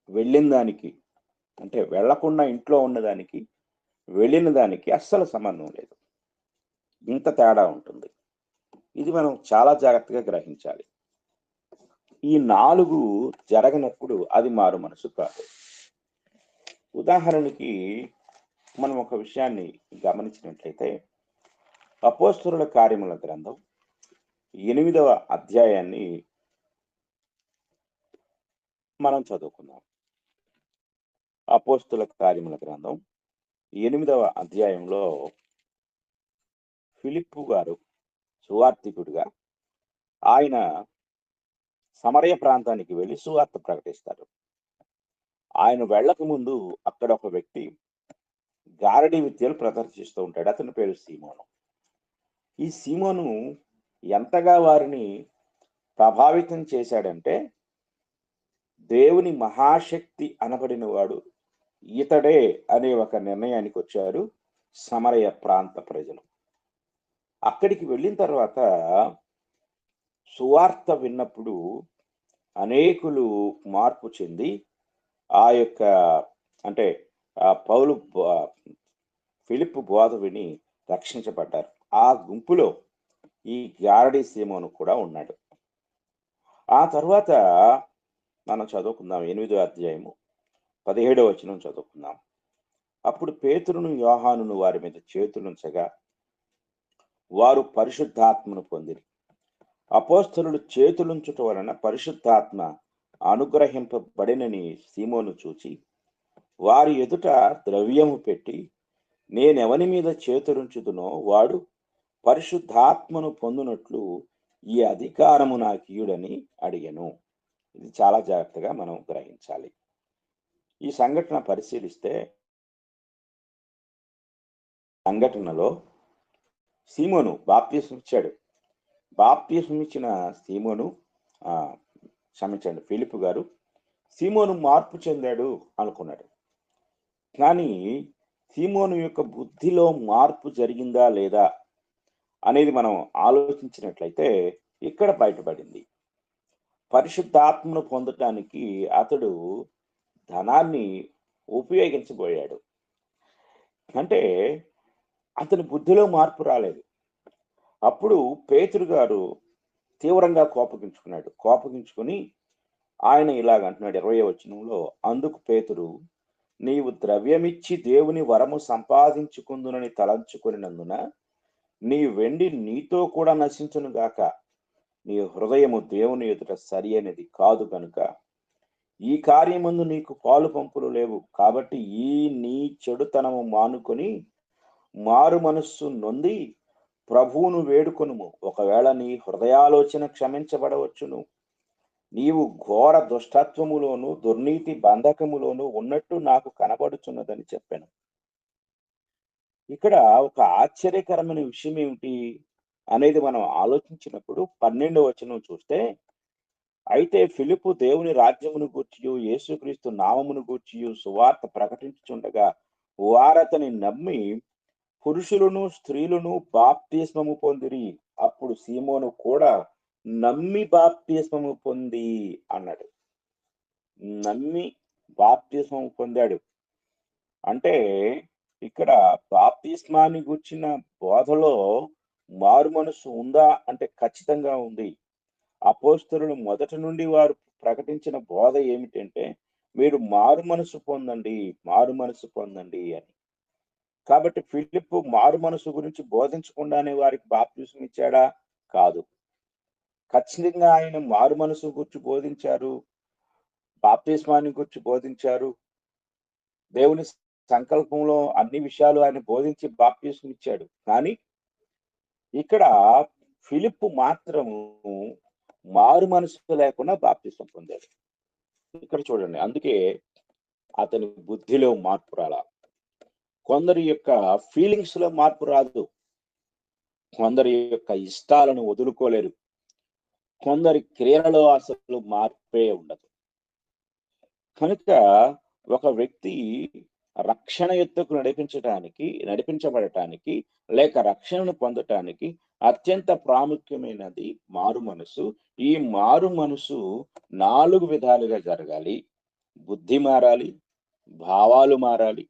వెళ్ళిన దానికి అంటే వెళ్లకుండా ఇంట్లో ఉన్నదానికి వెళ్ళిన దానికి అస్సలు సంబంధం లేదు. ఇంత తేడా ఉంటుంది. ఇది మనం చాలా జాగ్రత్తగా గ్రహించాలి. ఈ 4 జరగనప్పుడు అది మారు మనసు కాదు. ఉదాహరణకి మనం ఒక విషయాన్ని గమనించినట్లయితే అపోస్తలుల కార్యముల గ్రంథం 8వ అధ్యాయాన్ని మనం చదువుకుందాం. అపోస్తలుల కార్యముల గ్రంథం 8వ అధ్యాయంలో ఫిలిప్పు గారు సువార్తికుడిగా ఆయన సమరయ ప్రాంతానికి వెళ్ళి సువార్త ప్రకటిస్తారు. ఆయన వెళ్ళక ముందు అక్కడ ఒక వ్యక్తి గారడీ విద్యలు ప్రదర్శిస్తూ ఉంటాడు. అతని పేరు సీమోను. ఈ సీమోను ఎంతగా వారిని ప్రభావితం చేశాడంటే దేవుని మహాశక్తి అనబడిన వాడు ఇతడే అనే ఒక నిర్ణయానికి వచ్చారు సమరయ ప్రాంత ప్రజలు. అక్కడికి వెళ్ళిన తర్వాత సువార్త విన్నప్పుడు అనేకులు మార్పు చెంది ఆ యొక్క అంటే పౌలు ఫిలిప్పు బోధ విని రక్షించబడ్డారు. ఆ గుంపులో ఈ గారడీ సీమోను కూడా ఉన్నాడు. ఆ తర్వాత మనం చదువుకుందాం 8వ అధ్యాయము 17వ వచనం చదువుకుందాం. అప్పుడు పేతురును యోహానును వారి మీద చేతులుంచగా వారు పరిశుద్ధాత్మను పొందిరి. అపోస్తలుడు చేతులుంచుట వలన పరిశుద్ధాత్మ అనుగ్రహింపబడినని సీమోను చూచి వారి ఎదుట ద్రవ్యము పెట్టి నేనెవని మీద చేతులుంచుదునో వాడు పరిశుద్ధాత్మను పొందునట్లు ఈ అధికారము నాకీయుడని అడిగెను. ఇది చాలా జాగ్రత్తగా మనం గ్రహించాలి. ఈ సంఘటన పరిశీలిస్తే సంఘటనలో సీమోను బాప్తిస్మం ఇచ్చాడు. బాప్తిస్మం ఇచ్చిన సీమోను క్షమించండి ఫిలిప్పు గారు సీమోను మార్పు చెందాడు అనుకున్నాడు. కానీ సీమోను యొక్క బుద్ధిలో మార్పు జరిగిందా లేదా అనేది మనం ఆలోచించినట్లయితే ఇక్కడ బయటపడింది. పరిశుద్ధాత్మను పొందటానికి అతడు ధనాన్ని ఉపయోగించబోయాడు. అంటే అతని బుద్ధిలో మార్పు రాలేదు. అప్పుడు పేతురు గారు తీవ్రంగా కోపగించుకుని ఆయన ఇలాగంటున్నాడు 20వ వచనంలో, అందుకు పేతురు నీవు ద్రవ్యమిచ్చి దేవుని వరము సంపాదించుకుందునని తలంచుకొనినందున నీ వెండి నీతో కూడా నశించును గాక. నీ హృదయము దేవుని ఎదుట సరి అనేది కాదు కనుక ఈ కార్యమందు నీకు పాలు పంపులు లేవు. కాబట్టి ఈ నీ చెడుతనము మానుకొని మారు మనస్సు నొంది ప్రభువును వేడుకొనుము. ఒకవేళ నీ హృదయాలోచన క్షమించబడవచ్చును. నీవు ఘోర దుష్టత్వములోను దుర్నీతి బంధకములోను ఉన్నట్టు నాకు కనబడుచున్నదని చెప్పాను. ఇక్కడ ఒక ఆశ్చర్యకరమైన విషయం ఏమిటి అనేది మనం ఆలోచించినప్పుడు 12వ వచనం చూస్తే, అయితే ఫిలిప్పు దేవుని రాజ్యమును గూర్చియు యేసుక్రీస్తు నామమును గూర్చియు సువార్త ప్రకటించుచుండగా వారతని నమ్మి పురుషులను స్త్రీలను బాప్తిస్మము పొందిరి. అప్పుడు సీమోను కూడా నమ్మి బాప్తిస్మము పొంది అన్నాడు. నమ్మి బాప్తిస్మము పొందాడు. అంటే ఇక్కడ బాప్తిస్మాన్ని గుర్చిన బోధలో మారు మనసు ఉందా అంటే ఖచ్చితంగా ఉంది. అపోస్తలులు మొదటి నుండి వారు ప్రకటించిన బోధ ఏమిటంటే మీరు మారు మనసు పొందండి అని. కాబట్టి ఫిలిప్పు మారు మనసు గురించి బోధించకుండానే వారికి బాప్తిస్మం ఇచ్చాడా? కాదు. ఖచ్చితంగా ఆయన మారు మనసు గురించి బోధించారు, బాప్తిస్మాన్ని గురించి బోధించారు. దేవుని సంకల్పంలో అన్ని విషయాలు ఆయన బోధించి బాప్తిస్మం ఇచ్చాడు. కానీ ఇక్కడ ఫిలిప్పు మాత్రము మారు మనసు లేకుండా బాప్తిస్మం పొందాడు. ఇక్కడ చూడండి, అందుకే అతని బుద్ధిలో మార్పు రాలా. కొందరి యొక్క ఫీలింగ్స్ లో మార్పు రాదు. కొందరి యొక్క ఇష్టాలను వదులుకోలేరు. కొందరి క్రియలలో అసలు మార్పే ఉండదు. కనుక ఒక వ్యక్తి రక్షణ యుద్ధకు నడిపించబడటానికి లేక రక్షణను పొందటానికి అత్యంత ప్రాముఖ్యమైనది మారు మనసు. ఈ మారు మనసు 4 విధాలుగా జరగాలి. బుద్ధి మారాలి, భావాలు మారాలి,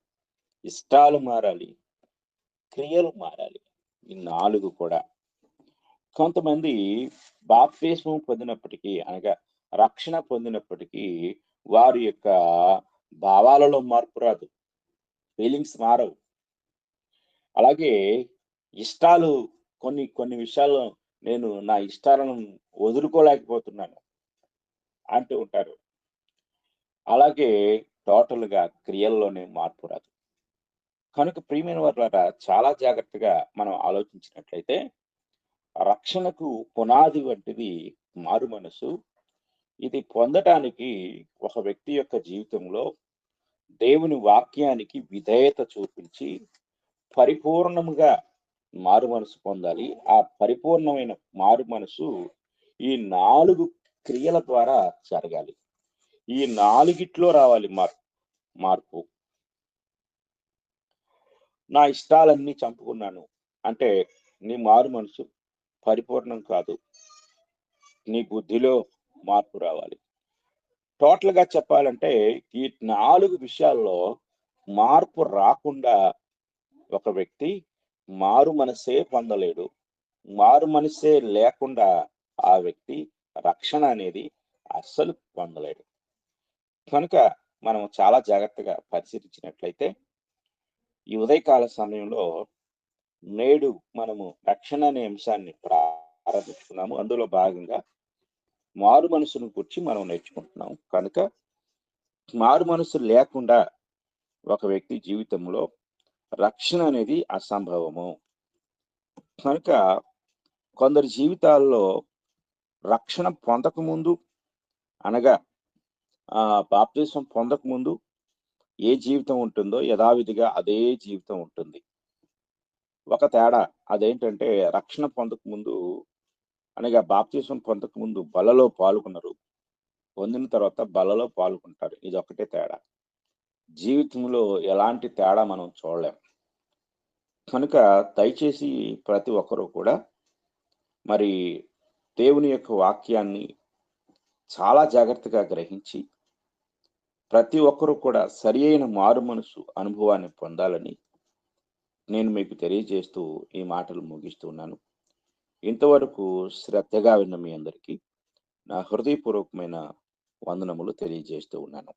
ఇష్టాలు మారాలి, క్రియలు మారాలి. ఈ 4 కూడా. కొంతమంది బాప్తిస్మం పొందినప్పటికీ అనగా రక్షణ పొందినప్పటికీ వారి యొక్క భావాలలో మార్పు రాదు. ఫీలింగ్స్ మారవు. అలాగే ఇష్టాలు కొన్ని కొన్ని విషయాల్లో నేను నా ఇష్టాలను వదులుకోలేకపోతున్నాను అంటూ ఉంటారు. అలాగే టోటల్‌గా క్రియల్లోనే మార్పు రాదు. కనుక ప్రియమైన వారులారా చాలా జాగ్రత్తగా మనం ఆలోచించినట్లయితే రక్షణకు పునాది వంటిది మారుమనసు. ఇది పొందటానికి ఒక వ్యక్తి యొక్క జీవితంలో దేవుని వాక్యానికి విధేయత చూపించి పరిపూర్ణముగా మారుమనసు పొందాలి. ఆ పరిపూర్ణమైన మారుమనసు ఈ 4 క్రియల ద్వారా జరగాలి. ఈ 4 రావాలి మార్పు. నా ఇష్టాలన్నీ చంపుకున్నాను అంటే నీ మారుమనసు పరిపూర్ణం కాదు. నీ బుద్ధిలో మార్పు రావాలి. టోటల్‌గా చెప్పాలంటే ఈ 4 విషయాల్లో మార్పు రాకుండా ఒక వ్యక్తి మారు మనస్సే పొందలేడు. మారు మనస్సే లేకుండా ఆ వ్యక్తి రక్షణ అనేది అస్సలు పొందలేడు. కనుక మనం చాలా జాగ్రత్తగా పరిశీలించినట్లయితే ఈ ఉదయకాల సమయంలో నేడు మనము రక్షణ అనే అంశాన్ని ప్రారంభించుకున్నాము. అందులో భాగంగా మారు మనసును గురించి మనం నేర్చుకుంటున్నాం. కనుక మారు మనసు లేకుండా ఒక వ్యక్తి జీవితంలో రక్షణ అనేది అసంభవము. కనుక కొందరి జీవితాల్లో రక్షణ పొందకముందు అనగా బాప్తిస్మం పొందకముందు ఏ జీవితం ఉంటుందో యథావిధిగా అదే జీవితం ఉంటుంది. ఒక తేడా అదేంటంటే రక్షణ పొందకముందు అనగా బాప్తిస్మం పొందకముందు బలలో పాల్గొనరు. పొందిన తర్వాత బలలో పాల్గొంటారు. ఇదొక్కటే తేడా. జీవితంలో ఎలాంటి తేడా మనం చూడలేం. కనుక దయచేసి ప్రతి ఒక్కరూ కూడా మరి దేవుని యొక్క వాక్యాన్ని చాలా జాగ్రత్తగా గ్రహించి ప్రతి ఒక్కరూ కూడా సరియైన మారుమనసు అనుభవాన్ని పొందాలని నేను మీకు తెలియజేస్తూ ఈ మాటలు ముగిస్తున్నాను. ఇంతవరకు శ్రద్ధగా విన్న మీ అందరికీ నా హృదయపూర్వకమైన వందనములు తెలియజేస్తూ ఉన్నాను.